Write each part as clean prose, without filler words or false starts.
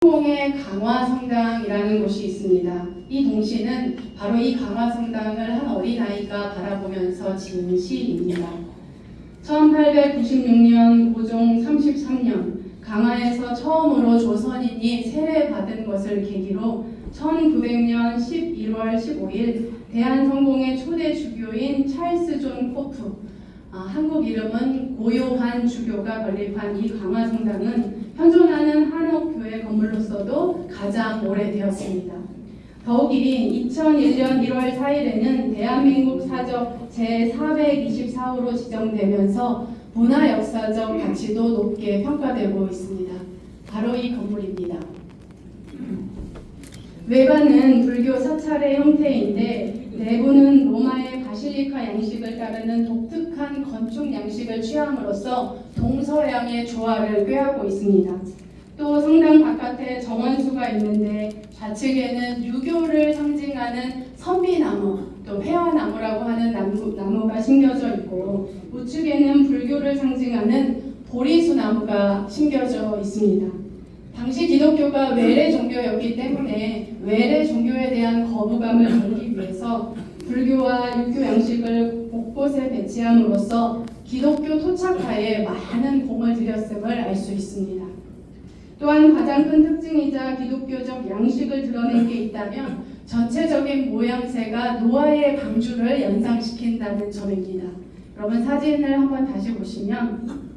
성공의 강화성당이라는 곳이 있습니다. 이 동시는 바로 이 강화성당을 한 어린아이가 바라보면서 지은 시입니다. 1896년 고종 33년 강화에서 처음으로 조선인이 세례받은 것을 계기로 1900년 11월 15일 대한성공의 초대 주교인 찰스 존 코프, 한국 이름은 고요한 주교가 건립한 이 강화성당은 현존하는 한옥교회 건물로서도 가장 오래되었습니다. 더욱이 2001년 1월 4일에는 대한민국 사적 제424호로 지정되면서 문화역사적 가치도 높게 평가되고 있습니다. 바로 이 건물입니다. 외관은 불교 사찰의 형태인데 내부는 로마의 바실리카 양식을 따르는 독특한 건축 양식을 취함으로써 동서양의 조화를 꾀하고 있습니다. 또 성당 바깥에 정원수가 있는데 좌측에는 유교를 상징하는 선비나무, 또 회화나무라고 하는 나무가 심겨져 있고 우측에는 불교를 상징하는 보리수나무가 심겨져 있습니다. 당시 기독교가 외래 종교였기 때문에 외래 종교에 대한 거부감을 덜기 위해서 불교와 유교 양식을 곳곳에 배치함으로써 기독교 토착화에 많은 공을 들였음을 알 수 있습니다. 또한 가장 큰 특징이자 기독교적 양식을 드러낸 게 있다면 전체적인 모양새가 노아의 방주를 연상시킨다는 점입니다. 여러분 사진을 한번 다시 보시면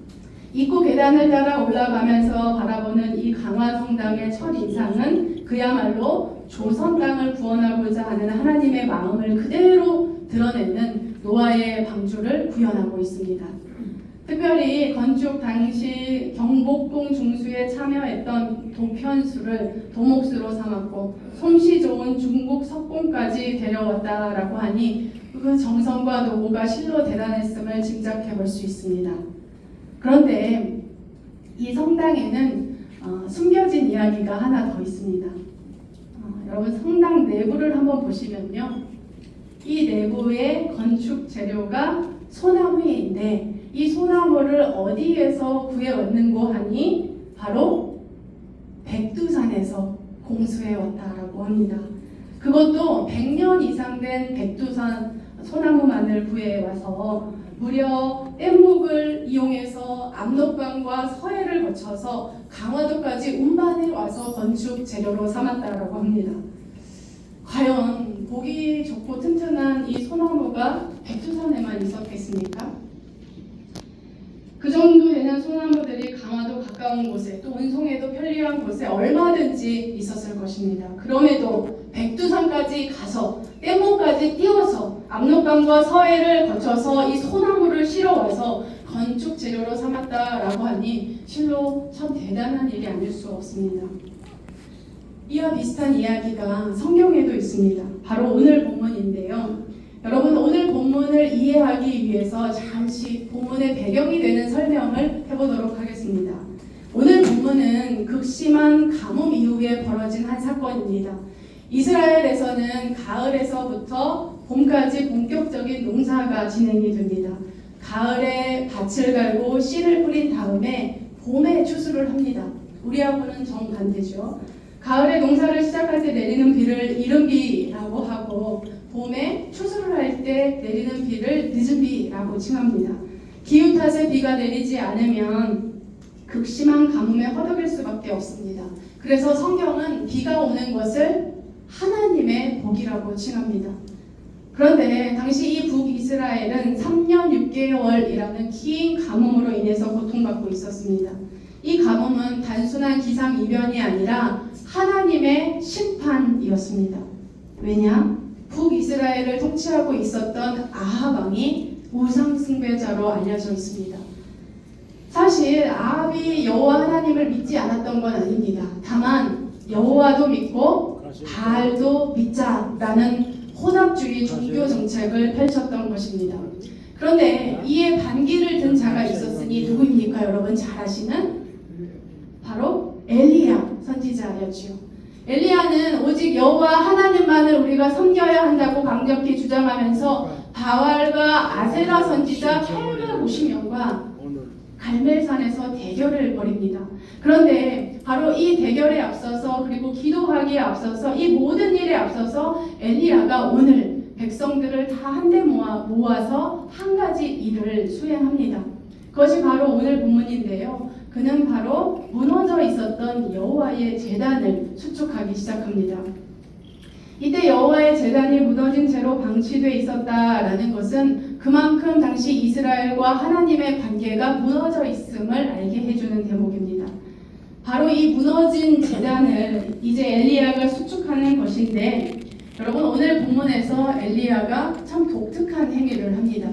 입구 계단을 따라 올라가면서 바라보는 이 강화성당의 첫인상은 그야말로 조선 땅을 구원하고자 하는 하나님의 마음을 그대로 드러내는 노아의 방주를 구현하고 있습니다. 특별히 건축 당시 경복궁 중수에 참여했던 도편수를 도목수로 삼았고 솜씨 좋은 중국 석공까지 데려왔다라고 하니 그 정성과 노고가 실로 대단했음을 짐작해 볼 수 있습니다. 그런데 이 성당에는 숨겨진 이야기가 하나 더 있습니다. 여러분 성당 내부를 한번 보시면요. 이 내부의 건축 재료가 소나무인데 이 소나무를 어디에서 구해왔는고 하니 바로 백두산에서 공수해왔다라고 합니다. 그것도 100년 이상 된 백두산 소나무만을 구해와서 무려 뗏목을 이용해서 압록강과 서해를 거쳐서 강화도까지 운반해 와서 건축 재료로 삼았다라고 합니다. 과연 보기 좋고 튼튼한 이 소나무가 백두산에만 있었겠습니까? 그 정도 되는 소나무들이 강화도 가까운 곳에 또 운송에도 편리한 곳에 얼마든지 있었을 것입니다. 그럼에도 백두산까지 가서 뗏목까지 띄워서 압록강과 서해를 거쳐서 이 소나무를 실어와서 건축 재료로 삼았다라고 하니 실로 참 대단한 일이 아닐 수 없습니다. 이와 비슷한 이야기가 성경에도 있습니다. 바로 오늘 본문인데요. 여러분 오늘 본문을 이해하기 위해서 잠시 본문의 배경이 되는 설명을 해보도록 하겠습니다. 오늘 본문은 극심한 가뭄 이후에 벌어진 한 사건입니다. 이스라엘에서는 가을에서부터 봄까지 본격적인 농사가 진행이 됩니다. 가을에 밭을 갈고 씨를 뿌린 다음에 봄에 추수를 합니다. 우리하고는 정반대죠. 가을에 농사를 시작할 때 내리는 비를 이른비라고 하고 봄에 추수를 할 때 내리는 비를 늦은비라고 칭합니다. 기후 탓에 비가 내리지 않으면 극심한 가뭄에 허덕일 수밖에 없습니다. 그래서 성경은 비가 오는 것을 하나님의 복이라고 칭합니다. 그런데 당시 이 북이스라엘은 3년 6개월이라는 긴 가뭄으로 인해서 고통받고 있었습니다. 이 가뭄은 단순한 기상이변이 아니라 하나님의 심판이었습니다. 왜냐? 북이스라엘을 통치하고 있었던 아합 왕이 우상숭배자로 알려져 있습니다. 사실 아합이 여호와 하나님을 믿지 않았던 건 아닙니다. 다만 여호와도 믿고 바알도 믿자라는 혼합주의 종교 정책을 펼쳤던 것입니다. 그런데 이에 반기를 든 자가 있었으니 누구입니까? 여러분 잘 아시는 바로 엘리야 선지자였지요. 엘리야는 오직 여호와 하나님만을 우리가 섬겨야 한다고 강력히 주장하면서 바알과 아세라 선지자 850명과 갈멜산에서 대결을 벌입니다. 그런데 바로 이 대결에 앞서서 그리고 기도하기에 앞서서 이 모든 일에 앞서서 엘리야가 오늘 백성들을 다 한데 모아서 한 가지 일을 수행합니다. 그것이 바로 오늘 본문인데요. 그는 바로 무너져 있었던 여호와의 제단을 수축하기 시작합니다. 이때 여호와의 제단이 무너진 채로 방치되어 있었다라는 것은 그만큼 당시 이스라엘과 하나님의 관계가 무너져 있음을 알게 해주는 대목입니다. 바로 이 무너진 제단을 이제 엘리야가 수축하는 것인데, 여러분 오늘 본문에서 엘리야가 참 독특한 행위를 합니다.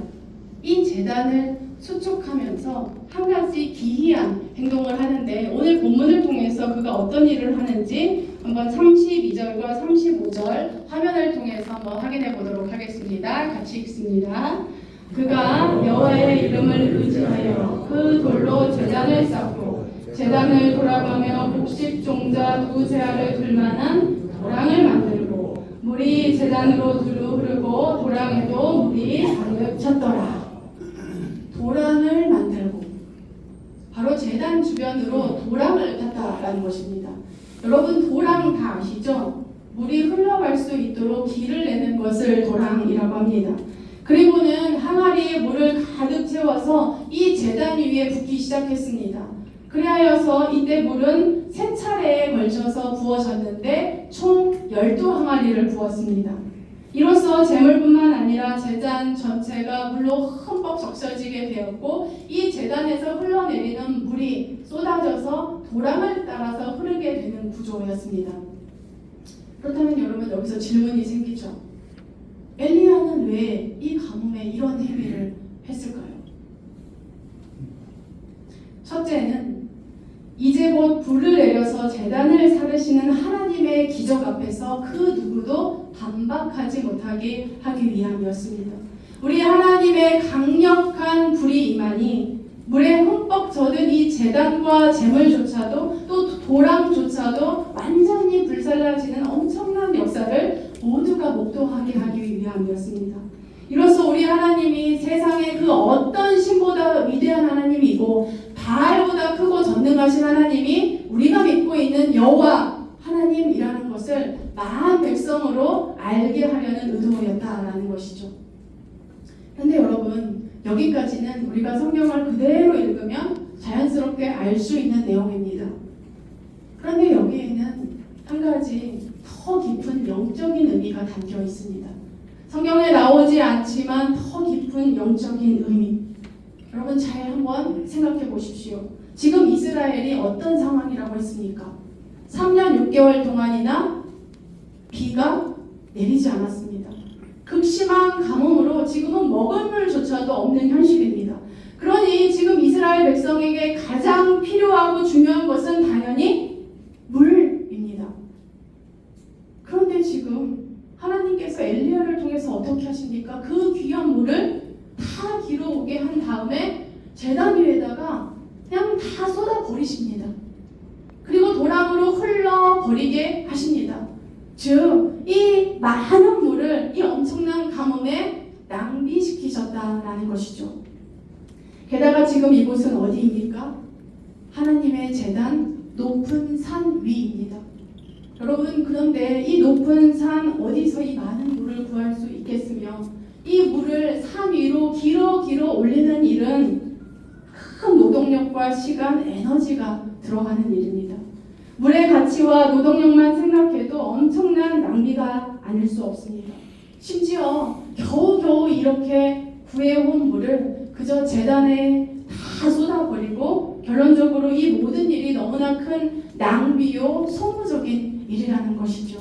이 제단을 수축하면서 한 가지 기이한 행동을 하는데, 오늘 본문을 통해서 그가 어떤 일을 하는지 한번 32절과 35절 화면을 통해서 한번 확인해 보도록 하겠습니다. 같이 읽습니다. 그가 여호와의 이름을 의지하여 그 돌로 제단을 쌓고 제단을 돌아가며 복식 종자 2세알을 들만한 도랑을 만들고 물이 제단으로 두루 흐르고 도랑에도 물이 가득 찼더라. 도랑을 만들고, 바로 제단 주변으로 도랑을 탔다라는 것입니다. 여러분 도랑 다 아시죠? 물이 흘러갈 수 있도록 길을 내는 것을 도랑이라고 합니다. 그리고는 항아리에 물을 가득 채워서 이 제단 위에 붓기 시작했습니다. 그리하여서 이때 물은 3차례에 걸쳐서 부어졌는데 총 12항아리를 부었습니다. 이로써 제물뿐만 아니라 제단 전체가 물로 흠뻑 적셔지게 되었고, 이 제단에서 흘러내리는 물이 쏟아져서 도랑을 따라서 흐르게 되는 구조였습니다. 그렇다면 여러분 여기서 질문이 생기죠. 엘리야는 왜 이 가뭄에 이런 행위를 했을까요? 첫째는 이제 곧 불을 내려서 제단을 사르시는 하나님의 기적 앞에서 그 누구도 반박하지 못하게 하기 위함이었습니다. 우리 하나님의 강력한 불이 임하니 물에 흠뻑 젖은 이 제단과 제물조차도 또 도랑조차도 완전히 불살라지는 엄청난 역사를 모두가 목도하게 하기 위함이었습니다. 이로써 우리 하나님이 세상의 그 어떤 신보다 위대한 하나님이고 바알보다 크고 전능하신 하나님이 우리가 믿고 있는 여호와 하나님이라는 것을 많은 백성으로 알게 하려는 의도였다라는 것이죠. 그런데 여러분 여기까지는 우리가 성경을 그대로 읽으면 자연스럽게 알 수 있는 내용입니다. 그런데 여기에는 한 가지 더 깊은 영적인 의미가 담겨 있습니다. 성경에 나오지 않지만 더 깊은 영적인 의미, 여러분 잘 한번 생각해 보십시오. 지금 이스라엘이 어떤 상황이라고 했습니까? 3년 6개월 동안이나 비가 내리지 않았습니다. 극심한 가뭄으로 지금은 먹을 물조차도 없는 현실입니다. 그러니 지금 이스라엘 백성에게 가장 필요하고 중요한 것은 당연히 물입니다. 그런데 지금 하나님께서 엘리야를 통해서 어떻게 하십니까? 그 귀한 물을 다 길어오게 한 다음에 제단 위에다가 그냥 다 쏟아 버리십니다. 그리고 도랑으로 흘러 버리게 하십니다. 즉, 이 많은 물을 이 엄청난 가뭄에 낭비시키셨다라는 것이죠. 게다가 지금 이곳은 어디입니까? 하나님의 제단 높은 산 위입니다. 여러분, 그런데 이 높은 산 어디서 이 많은 물을 구할 수 있겠으며, 이 물을 산 위로 길어 올리는 일은 큰 노동력과 시간, 에너지가 들어가는 일입니다. 물의 가치와 노동력만 생각해도 엄청난 낭비가 아닐 수 없습니다. 심지어 겨우겨우 이렇게 구해온 물을 그저 제단에 다 쏟아버리고 결론적으로 이 모든 일이 너무나 큰 낭비요 소모적인 일이라는 것이죠.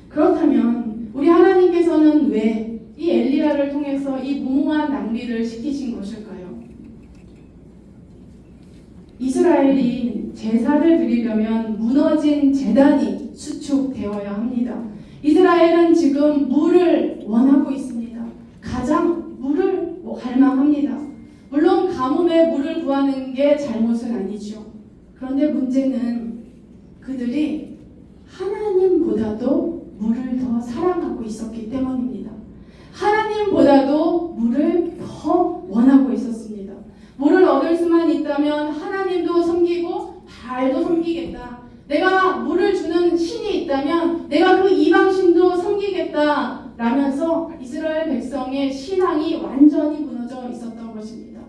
그렇다면 우리 하나님께서는 왜 이 엘리야를 통해서 이 무모한 낭비를 시키신 것일까요? 이스라엘이 제사를 드리려면 무너진 제단이 수축되어야 합니다. 이스라엘은 지금 물을 원하고 있습니다. 가장 물을 갈망합니다. 물론 가뭄에 물을 구하는 게 잘못은 아니죠. 그런데 문제는 그들이 하나님보다도 물을 더 사랑하고 있었기 때문입니다. 하나님보다도 물을 더 원하고 있었습니다. 물을 얻을 수만 있다면 하나님도 섬기고 발도 섬기겠다. 내가 물을 주는 신이 있다면 내가 그 이방신도 섬기겠다. 라면서 이스라엘 백성의 신앙이 완전히 무너져 있었던 것입니다.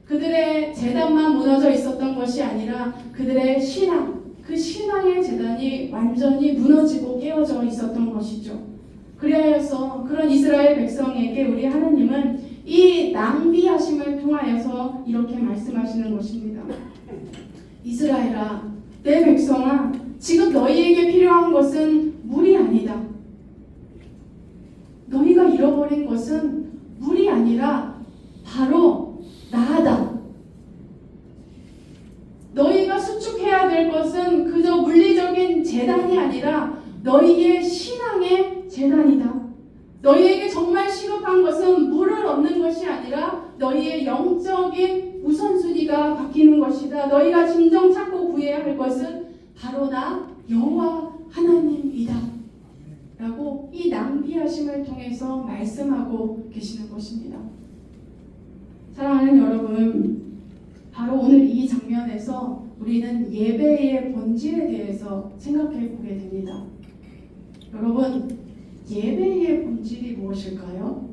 그들의 제단만 무너져 있었던 것이 아니라 그들의 신앙, 그 신앙의 제단이 완전히 무너지고 깨어져 있었던 것이죠. 그리하여서 그런 이스라엘 백성에게 우리 하나님은 이 낭비하심을 통하여서 이렇게 말씀하시는 것입니다. 이스라엘아, 내 백성아, 지금 너희에게 필요한 것은 물이 아니다. 너희가 잃어버린 것은 물이 아니라 바로 나다. 너희가 수축해야 될 것은 그저 물리적인 재단이 아니라 너희의 신앙의 재단이다. 너희에게 정말 시급한 것은 물을 얻는 것이 아니라 너희의 영적인 우선순위가 바뀌는 것이다. 너희가 진정 찾고 구해야 할 것은 바로 나 여호와 하나님이다. 라고 이 낭비하심을 통해서 말씀하고 계시는 것입니다. 사랑하는 여러분, 바로 오늘 이 장면에서 우리는 예배의 본질에 대해서 생각해 보게 됩니다. 여러분, 예배의 본질이 무엇일까요?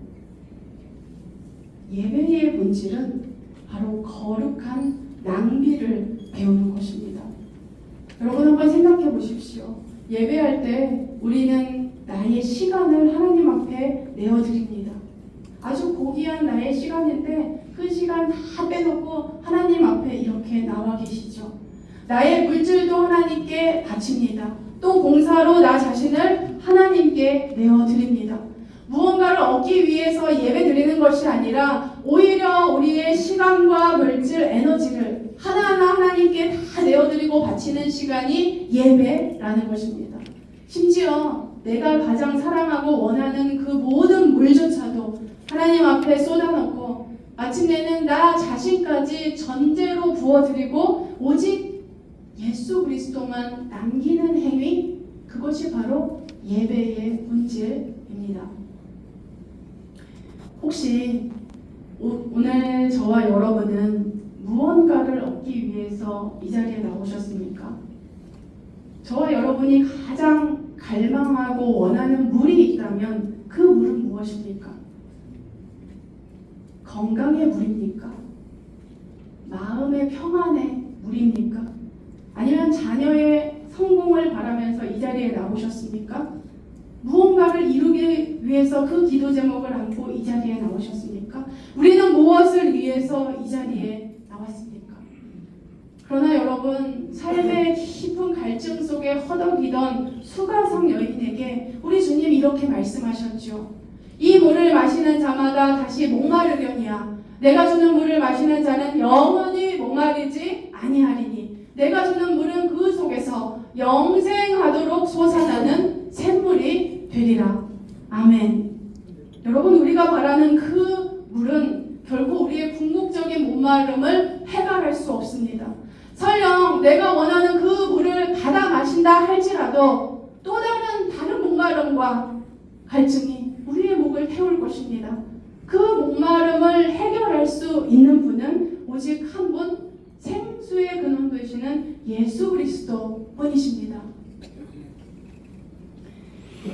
예배의 본질은 바로 거룩한 낭비를 배우는 것입니다. 여러분 한번 생각해 보십시오. 예배할 때 우리는 나의 시간을 하나님 앞에 내어드립니다. 아주 고귀한 나의 시간인데 그 시간 다 빼놓고 하나님 앞에 이렇게 나와 계시죠. 나의 물질도 하나님께 바칩니다. 또 봉사로 나 자신을 하나님께 내어드립니다. 무언가를 얻기 위해서 예배 드리는 것이 아니라 오히려 우리의 시간과 물질, 에너지를 하나하나 하나님께 다 내어드리고 바치는 시간이 예배라는 것입니다. 심지어 내가 가장 사랑하고 원하는 그 모든 물조차도 하나님 앞에 쏟아놓고 마침내는 나 자신까지 전제로 부어드리고 오직 예수 그리스도만 남기는 행위, 그것이 바로 예배의 본질입니다. 혹시 오늘 저와 여러분은 무언가를 얻기 위해서 이 자리에 나오셨습니까? 저와 여러분이 가장 갈망하고 원하는 물이 있다면 그 물은 무엇입니까? 건강의 물입니까? 마음의 평안의 물입니까? 아니면 자녀의 성공을 바라면서 이 자리에 나오셨습니까? 무언가를 이루기 위해서 그 기도 제목을 안고 이 자리에 나오셨습니까? 우리는 무엇을 위해서 이 자리에 나왔습니까? 그러나 여러분, 삶의 깊은 갈증 속에 허덕이던 수가성 여인에게 우리 주님 이렇게 말씀하셨죠. 이 물을 마시는 자마다 다시 목마르려니와 내가 주는 물을 마시는 자는 영원히 목마르지 아니하리니 내가 주는 물은 그 속에서 영생하도록 솟아나는 샘물이 되리라. 아멘. 여러분, 우리가 바라는 그 물은 결국 우리의 궁극적인 목마름을 해결할 수 없습니다. 설령 내가 원하는 그 물을 받아 마신다 할지라도 또 다른 목마름과 갈증이 우리의 목을 태울 것입니다. 그 목마름을 해결할 수 있는 분은 오직 한 분, 생수의 근원 되시는 예수 그리스도 뿐이십니다.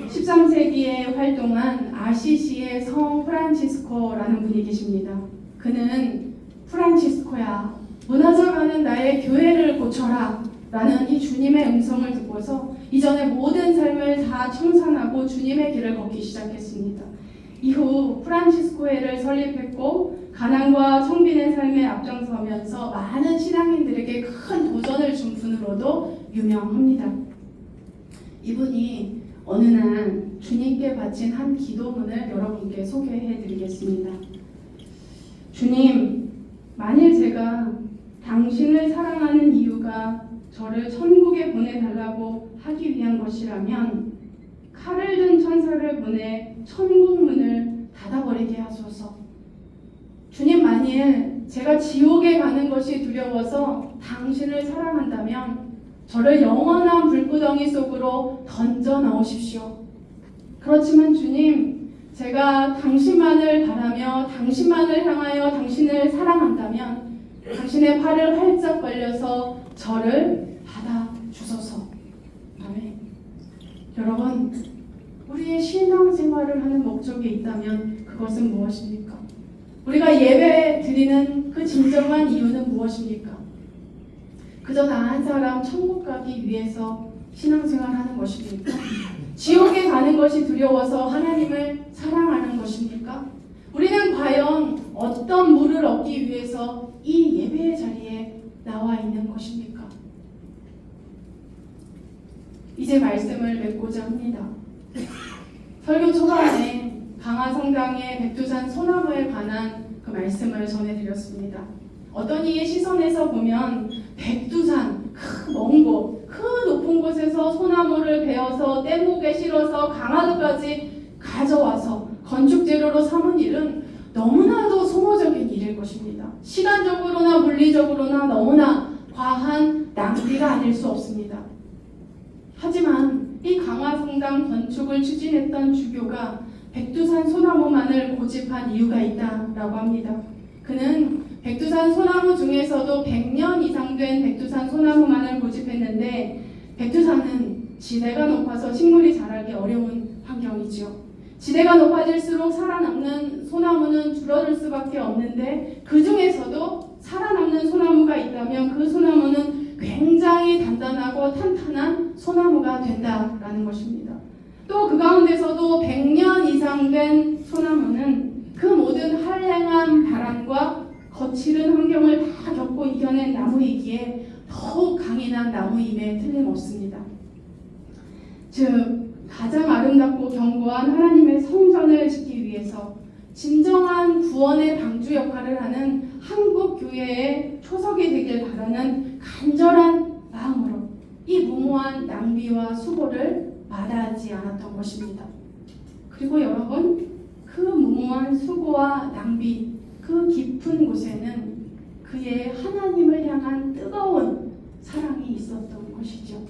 13세기에 활동한 아시시의 성 프란치스코라는 분이 계십니다. 그는 프란치스코야, 무너져가는 나의 교회를 고쳐라 라는 이 주님의 음성을 듣고서 이전의 모든 삶을 다 청산하고 주님의 길을 걷기 시작했습니다. 이후 프란치스코회를 설립했고 가난과 청빈의 삶에 앞장서면서 많은 신앙인들에게 큰 도전을 준 분으로도 유명합니다. 이분이 어느 날 주님께 바친 한 기도문을 여러분께 소개해드리겠습니다. 주님, 만일 제가 당신을 사랑하는 이유가 저를 천국에 보내달라고 하기 위한 것이라면 칼을 든 천사를 보내 천국 문을 닫아버리게 하소서. 주님, 만일 제가 지옥에 가는 것이 두려워서 당신을 사랑한다면 저를 영원한 불구덩이 속으로 던져 넣으십시오. 그렇지만 주님, 제가 당신만을 바라며 당신만을 향하여 당신을 사랑한다면 당신의 팔을 활짝 벌려서 저를 여러분, 우리의 신앙생활을 하는 목적이 있다면 그것은 무엇입니까? 우리가 예배 드리는 그 진정한 이유는 무엇입니까? 그저 나 한 사람 천국 가기 위해서 신앙생활하는 것입니까? 지옥에 가는 것이 두려워서 하나님을 사랑하는 것입니까? 우리는 과연 어떤 물을 얻기 위해서 이 예배의 자리에 나와 있는 것입니까? 이제 말씀을 맺고자 합니다. 설교 초반에 강화성당의 백두산 소나무에 관한 그 말씀을 전해드렸습니다. 어떤 이의 시선에서 보면 백두산, 먼 곳, 그 높은 곳에서 소나무를 베어서 뗏목에 실어서 강화도까지 가져와서 건축재료로 삼은 일은 너무나도 소모적인 일일 것입니다. 시간적으로나 물리적으로나 너무나 과한 낭비가 아닐 수 없습니다. 하지만 이 강화성당 건축을 추진했던 주교가 백두산 소나무만을 고집한 이유가 있다라고 합니다. 그는 백두산 소나무 중에서도 100년 이상 된 백두산 소나무만을 고집했는데, 백두산은 지대가 높아서 식물이 자라기 어려운 환경이죠. 지대가 높아질수록 살아남는 소나무는 줄어들 수밖에 없는데, 그 중에서도 살아남는 소나무가 있다면 그 소나무는 굉장히 단단하고 탄탄한 소나무가 된다라는 것입니다. 또 그 가운데서도 100년 이상 된 소나무는 그 모든 한랭한 바람과 거칠은 환경을 다 겪고 이겨낸 나무이기에 더욱 강인한 나무임에 틀림없습니다. 즉, 가장 아름답고 견고한 하나님의 성전을 짓기 위해서 진정한 구원의 방주 역할을 하는 한국 교회의 초석이 되길 바라는 간절한 마음으로 이 무모한 낭비와 수고를 마다하지 않았던 것입니다. 그리고 여러분, 그 무모한 수고와 낭비, 그 깊은 곳에는 그의 하나님을 향한 뜨거운 사랑이 있었던 것이죠.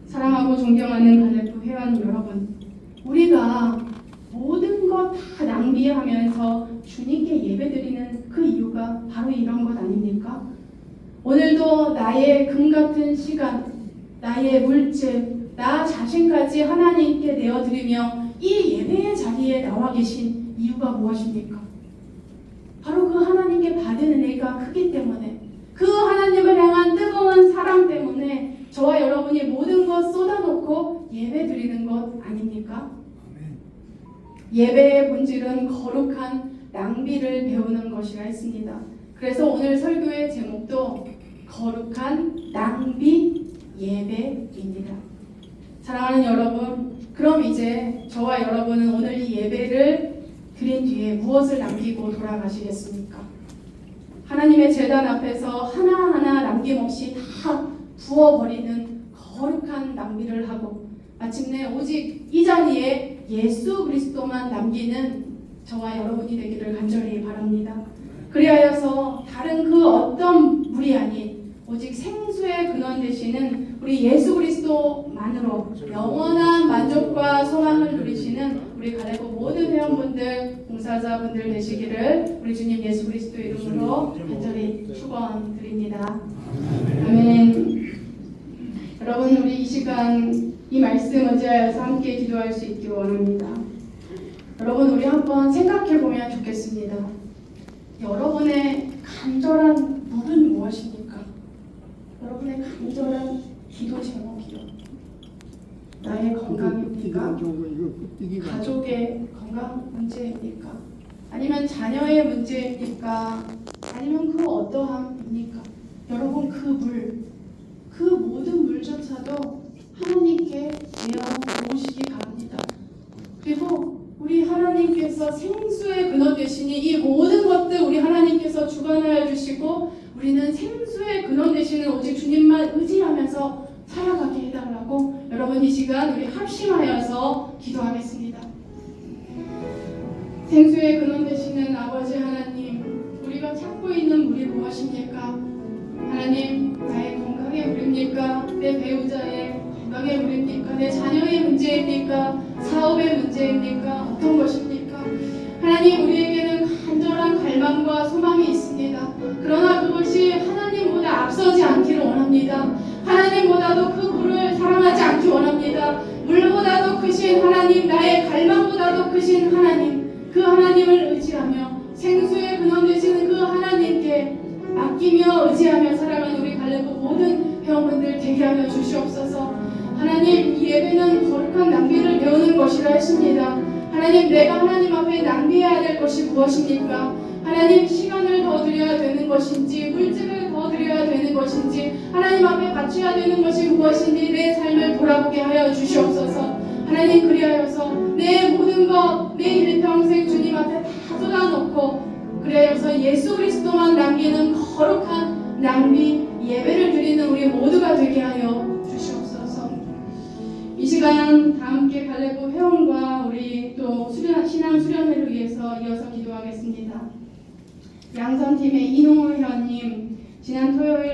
사랑하고 존경하는 갈레프 회원 여러분, 우리가 모든 것 다 낭비하면서 주님께 예배드리는 그 이유가 바로 이런 것 아닙니까? 오늘도 나의 금 같은 시간, 나의 물질, 나 자신까지 하나님께 내어드리며 이 예배의 자리에 나와 계신 이유가 무엇입니까? 바로 그 하나님께 받은 은혜가 크기 때문에, 그 하나님을 향한 뜨거운 사랑 때문에 저와 여러분이 모든 것 쏟아놓고 예배드리는 것 아닙니까? 예배의 본질은 거룩한 낭비를 배우는 것이라 했습니다. 그래서 오늘 설교의 제목도 거룩한 낭비 예배입니다. 사랑하는 여러분, 그럼 이제 저와 여러분은 오늘 이 예배를 드린 뒤에 무엇을 남기고 돌아가시겠습니까? 하나님의 제단 앞에서 하나하나 남김없이 다 부어버리는 거룩한 낭비를 하고 마침내 오직 이 자리에 예수 그리스도만 남기는 저와 여러분이 되기를 간절히 바랍니다. 그리하여서 다른 그 어떤 물이 아닌 오직 생수의 근원 되시는 우리 예수 그리스도만으로 영원한 만족과 소망을 누리시는 우리 갈레프 모든 회원분들, 봉사자분들 되시기를 우리 주님 예수 그리스도 이름으로 간절히 축원드립니다. 아멘. 여러분, 우리 이 시간 이 말씀 의지하여서 함께 기도할 수 있기를 원합니다. 여러분, 우리 한번 생각해 보면 좋겠습니다. 여러분의 간절한 물은 무엇입니까? 여러분의 간절한 기도 제목이요. 나의 건강입니까? 가족의 건강 문제입니까? 아니면 자녀의 문제입니까? 아니면 그 어떠함입니까? 여러분, 그 물, 그 모든 물조차도 하나님께 내어놓으시기 바랍니다. 그리고 우리 하나님께서 생수의 근원 되시니 이 모든 것들 우리 하나님께서 주관하여 주시고 우리는 생수의 근원 되시는 오직 주님만 의지하면서 살아가게 해달라고 여러분 이 시간 우리 합심하여서 기도하겠습니다. 생수의 근원 되시는 아버지 하나님, 우리가 찾고 있는 물이 무엇입니까? 하나님, 나의 건강의 물입니까? 내 배우자의 건강의 물입니까? 내 자녀의 문제입니까? 사업의 문제입니까? 어떤 것입니까? 하나님, 우리에게는 간절한 갈망과 소망이 있습니다. 그러나 그것이 하나님보다 앞서지 않기를 원합니다. 하나님보다도 그 물을 사랑하지 않기 물보다도 크신 하나님, 나의 갈망보다도 크신 하나님, 그 하나님을 의지하며 생수의 근원 되시는 그 하나님께 아끼며 의지하며 살아가는 우리 갈래부 모든 회원분들 되게 하여 주시옵소서. 하나님, 이 예배는 거룩한 낭비를 배우는 것이라 했습니다. 하나님, 내가 하나님 앞에 낭비해야 될 것이 무엇입니까? 하나님, 시간을 더 드려야 되는 것인지, 물질을 더 드려야 되는 것인지, 하나님 앞에 바쳐야 되는 것이 무엇인지 내 삶을 돌아보게 하여 주시옵소서. 하나님, 그리하여서 내 모든 것, 내 일평생 주님 앞에 다 쏟아놓고 그리하여서 예수 그리스도만 남기는 거룩한 낭비 예배를 드리는 우리 모두가 되게 하여 주시옵소서. 이 시간 다 함께 갈래부 회원과 우리 또 신앙 수련회를 위해서 이어서 기도하겠습니다. 양선팀의 이농호 회원님, 지난 토요일